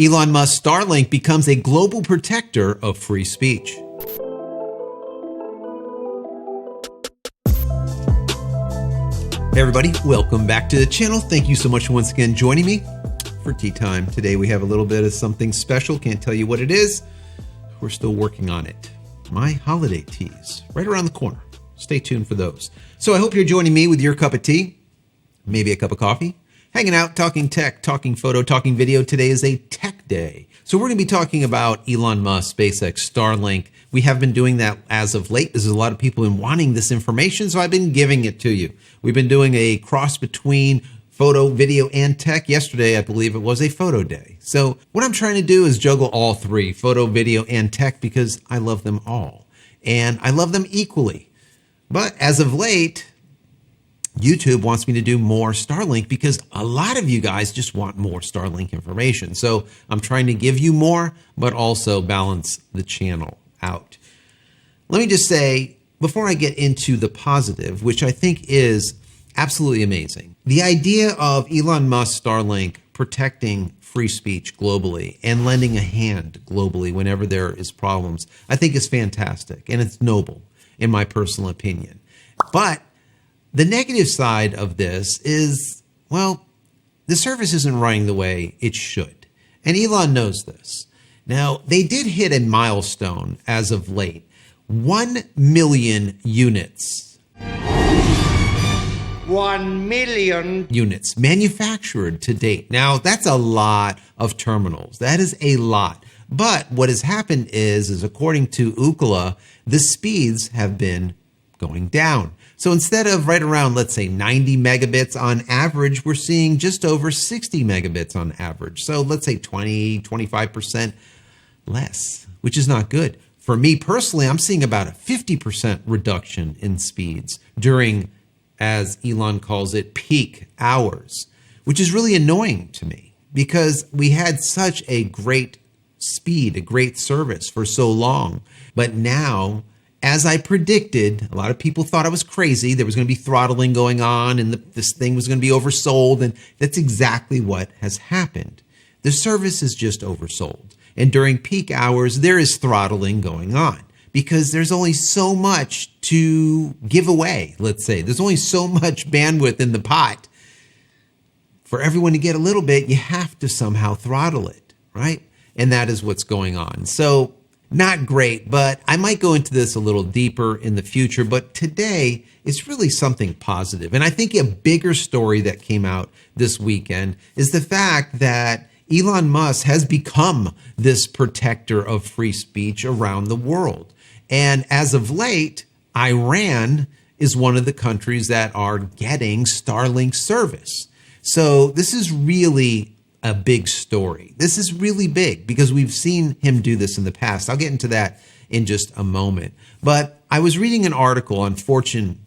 Elon Musk Starlink becomes a global protector of free speech. Hey everybody, welcome back to the channel. Thank you so much for once again joining me for tea time. Today we have a little bit of something special. Can't tell you what it is. We're still working on it. My holiday teas, right around the corner. Stay tuned for those. So I hope you're joining me with your cup of tea, maybe a cup of coffee, hanging out, talking tech, talking photo, talking video. Today is a tech day. So we're going to be talking about Elon Musk SpaceX Starlink. We have been doing that as of late. There's a lot of people been wanting this information, so I've been giving it to you. We've been doing a cross between photo, video, and tech. Yesterday, I believe it was a photo day. So what I'm trying to do is juggle all three, photo, video, and tech, because I love them all. And I love them equally. But as of late, YouTube wants me to do more Starlink because a lot of you guys just want more Starlink information. So I'm trying to give you more, but also balance the channel out. Let me just say, before I get into the positive, which I think is absolutely amazing, the idea of Elon Musk Starlink protecting free speech globally and lending a hand globally whenever there is problems, I think is fantastic, and it's noble in my personal opinion. But the negative side of this is, well, the service isn't running the way it should. And Elon knows this. Now, they did hit a milestone as of late. 1 million units. 1 million units manufactured to date. Now, that's a lot of terminals. That is a lot. But what has happened is according to Ookla, the speeds have been going down. So instead of right around, let's say 90 megabits on average, we're seeing just over 60 megabits on average. So let's say 20, 25% less, which is not good. For me personally, I'm seeing about a 50% reduction in speeds during, as Elon calls it, peak hours, which is really annoying to me because we had such a great speed, a great service for so long. But now, as I predicted, a lot of people thought I was crazy. There was going to be throttling going on and this thing was going to be oversold. And that's exactly what has happened. The service is just oversold. And during peak hours, there is throttling going on because there's only so much to give away, let's say. There's only so much bandwidth in the pot. For everyone to get a little bit, you have to somehow throttle it, right? And that is what's going on. So, not great, but I might go into this a little deeper in the future. But today, it's really something positive. And I think a bigger story that came out this weekend is the fact that Elon Musk has become this protector of free speech around the world. And as of late, Iran is one of the countries that are getting Starlink service. So this is really a big story. This is really big because we've seen him do this in the past. I'll get into that in just a moment. But I was reading an article on Fortune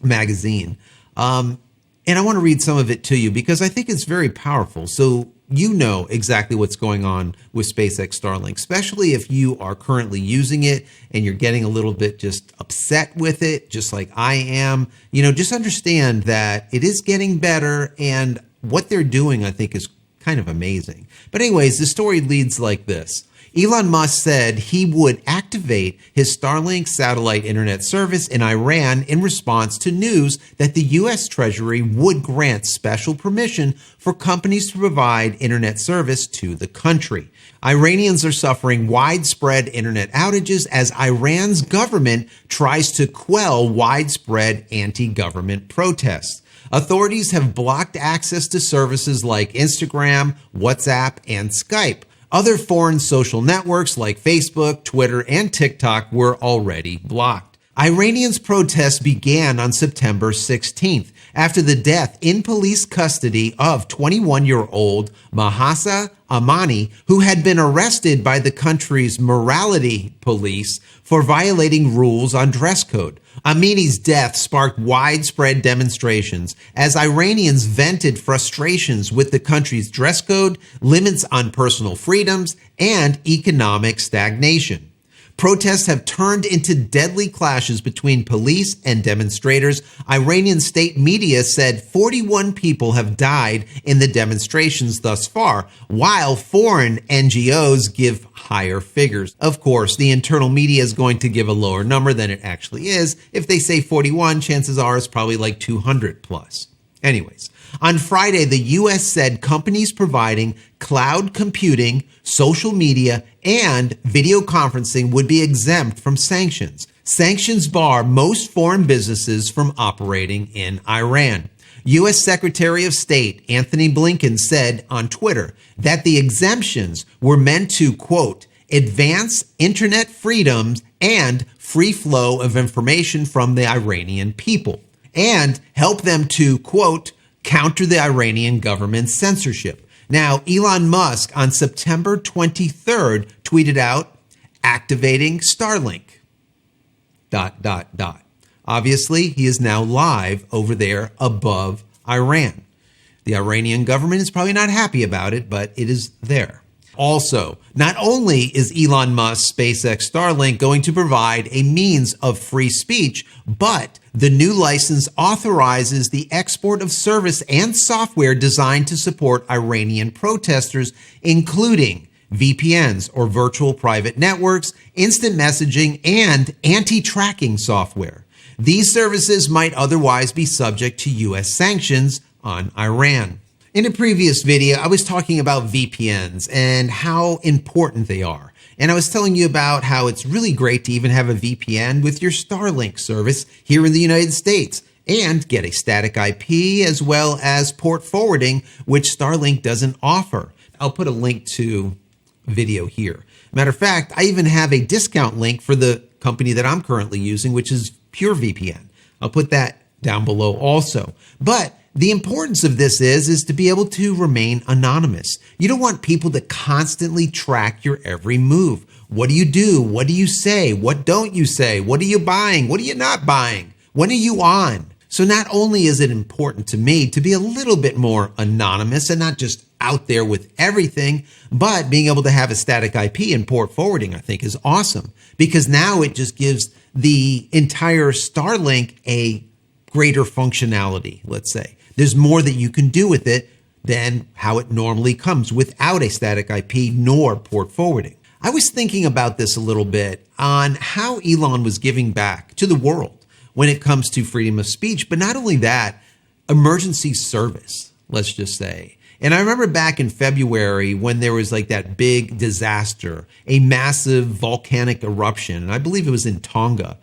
magazine, and I want to read some of it to you because I think it's very powerful. So you know exactly what's going on with SpaceX Starlink, especially if you are currently using it and you're getting a little bit just upset with it, just like I am. You know, just understand that it is getting better, and what they're doing, I think, is kind of amazing. But anyways, the story leads like this. Elon Musk said he would activate his Starlink satellite internet service in Iran in response to news that the U.S. Treasury would grant special permission for companies to provide internet service to the country. Iranians are suffering widespread internet outages as Iran's government tries to quell widespread anti-government protests. Authorities have blocked access to services like Instagram, WhatsApp, and Skype. Other foreign social networks like Facebook, Twitter, and TikTok were already blocked. Iranians' protests began on September 16th after the death in police custody of 21-year-old Mahsa Amini, who had been arrested by the country's morality police for violating rules on dress code. Amini's death sparked widespread demonstrations as Iranians vented frustrations with the country's dress code, limits on personal freedoms, and economic stagnation. Protests have turned into deadly clashes between police and demonstrators. Iranian state media said 41 people have died in the demonstrations thus far, while foreign NGOs give higher figures. Of course, the internal media is going to give a lower number than it actually is. If they say 41, chances are it's probably like 200 plus. Anyways, on Friday, the U.S. said companies providing cloud computing, social media, and video conferencing would be exempt from sanctions. Sanctions bar most foreign businesses from operating in Iran. U.S. Secretary of State Anthony Blinken said on Twitter that the exemptions were meant to, quote, advance internet freedoms and free flow of information from the Iranian people, and help them to, quote, counter the Iranian government's censorship. Now, Elon Musk on September 23rd tweeted out, activating Starlink, ... Obviously, he is now live over there above Iran. The Iranian government is probably not happy about it, but it is there. Also, not only is Elon Musk SpaceX Starlink going to provide a means of free speech, but the new license authorizes the export of service and software designed to support Iranian protesters, including VPNs or virtual private networks, instant messaging, and anti-tracking software. These services might otherwise be subject to U.S. sanctions on Iran. In a previous video, I was talking about VPNs and how important they are. And I was telling you about how it's really great to even have a VPN with your Starlink service here in the United States and get a static IP as well as port forwarding, which Starlink doesn't offer. I'll put a link to a video here. Matter of fact, I even have a discount link for the company that I'm currently using, which is PureVPN. I'll put that down below also. But the importance of this is to be able to remain anonymous. You don't want people to constantly track your every move. What do you do? What do you say? What don't you say? What are you buying? What are you not buying? When are you on? So not only is it important to me to be a little bit more anonymous and not just out there with everything, but being able to have a static IP and port forwarding, I think is awesome, because now it just gives the entire Starlink a greater functionality, let's say. There's more that you can do with it than how it normally comes without a static IP nor port forwarding. I was thinking about this a little bit on how Elon was giving back to the world when it comes to freedom of speech, but not only that, emergency service, let's just say. And I remember back in February when there was like that big disaster, a massive volcanic eruption, and I believe it was in Tonga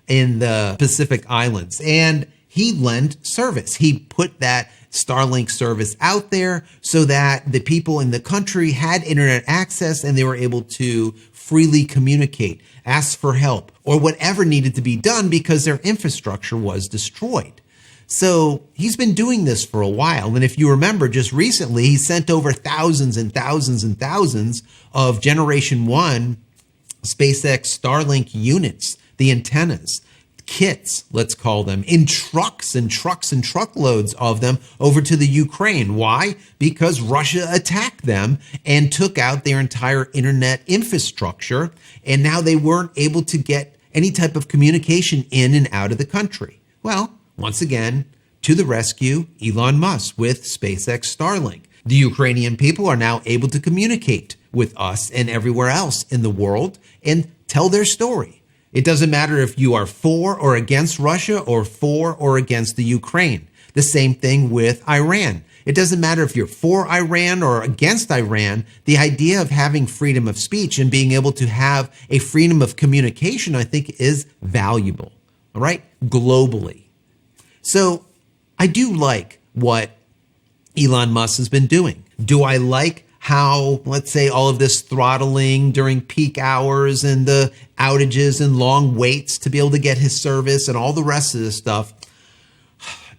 in the Pacific Islands, and he lent service. He put that Starlink service out there so that the people in the country had internet access and they were able to freely communicate, ask for help, or whatever needed to be done because their infrastructure was destroyed. So he's been doing this for a while. And if you remember, just recently, he sent over thousands and thousands and thousands of Generation 1 SpaceX Starlink units, the antennas, kits, let's call them, in trucks and trucks and truckloads of them over to the Ukraine. Why? Because Russia attacked them and took out their entire internet infrastructure, and now they weren't able to get any type of communication in and out of the country. Well, once again, to the rescue, Elon Musk with SpaceX Starlink. The Ukrainian people are now able to communicate with us and everywhere else in the world and tell their story. It doesn't matter if you are for or against Russia or for or against the Ukraine. The same thing with Iran. It doesn't matter if you're for Iran or against Iran. The idea of having freedom of speech and being able to have a freedom of communication, I think, is valuable, all right, globally. So I do like what Elon Musk has been doing. Do I like how, let's say, all of this throttling during peak hours and the outages and long waits to be able to get his service and all the rest of this stuff?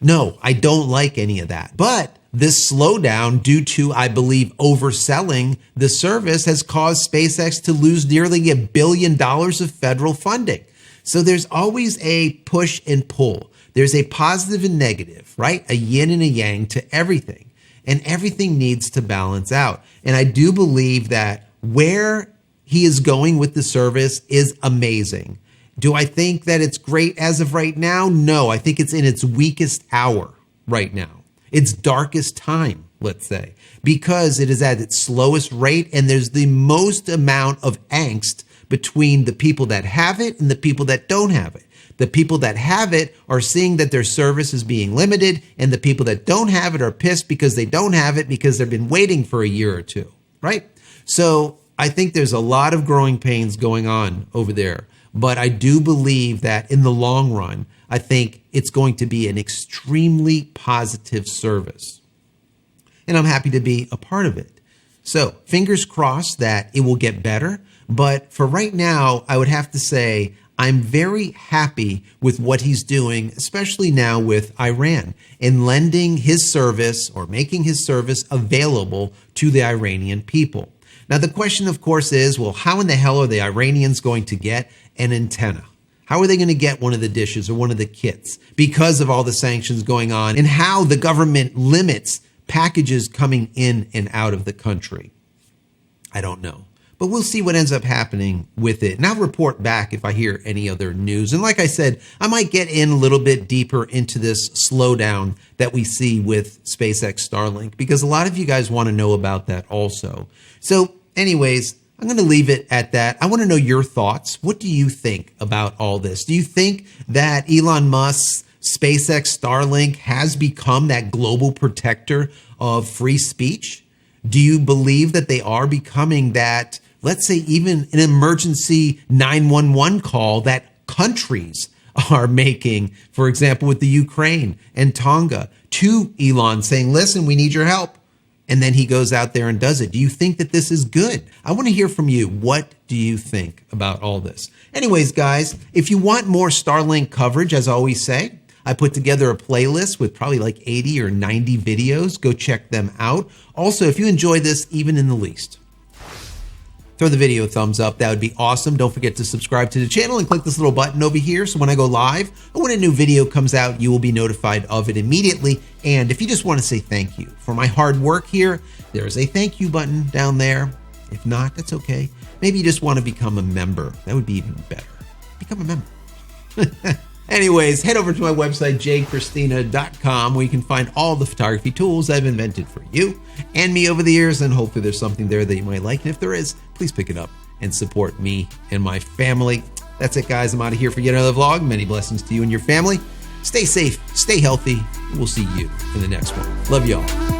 No, I don't like any of that. But this slowdown due to, I believe, overselling the service has caused SpaceX to lose nearly $1 billion of federal funding. So there's always a push and pull. There's a positive and negative, right? A yin and a yang to everything. And everything needs to balance out. And I do believe that where he is going with the service is amazing. Do I think that it's great as of right now? No, I think it's in its weakest hour right now. Its darkest time, let's say, because it is at its slowest rate and there's the most amount of angst between the people that have it and the people that don't have it. The people that have it are seeing that their service is being limited, and the people that don't have it are pissed because they don't have it because they've been waiting for a year or two, right? So I think there's a lot of growing pains going on over there, but I do believe that in the long run, I think it's going to be an extremely positive service. And I'm happy to be a part of it. So fingers crossed that it will get better. But for right now, I would have to say I'm very happy with what he's doing, especially now with Iran, in lending his service or making his service available to the Iranian people. Now, the question, of course, is, well, how in the hell are the Iranians going to get an antenna? How are they going to get one of the dishes or one of the kits because of all the sanctions going on and how the government limits packages coming in and out of the country? I don't know. But we'll see what ends up happening with it. And I'll report back if I hear any other news. And like I said, I might get in a little bit deeper into this slowdown that we see with SpaceX Starlink, because a lot of you guys want to know about that also. So anyways, I'm going to leave it at that. I want to know your thoughts. What do you think about all this? Do you think that Elon Musk's SpaceX Starlink has become that global protector of free speech? Do you believe that they are becoming that, let's say, even an emergency 911 call that countries are making, for example, with the Ukraine and Tonga, to Elon saying, listen, we need your help. And then he goes out there and does it. Do you think that this is good? I want to hear from you. What do you think about all this? Anyways, guys, if you want more Starlink coverage, as I always say, I put together a playlist with probably like 80 or 90 videos. Go check them out. Also, if you enjoy this even in the least, throw the video a thumbs up. That would be awesome. Don't forget to subscribe to the channel and click this little button over here so when I go live or when a new video comes out, you will be notified of it immediately. And if you just want to say thank you for my hard work here, there is a thank you button down there. If not, that's okay. Maybe you just want to become a member. That would be even better. Become a member. Anyways, head over to my website, JCristina.com, where you can find all the photography tools I've invented for you and me over the years, and hopefully there's something there that you might like. And if there is, please pick it up and support me and my family. That's it, guys. I'm out of here for yet another vlog. Many blessings to you and your family. Stay safe, stay healthy, and we'll see you in the next one. Love y'all.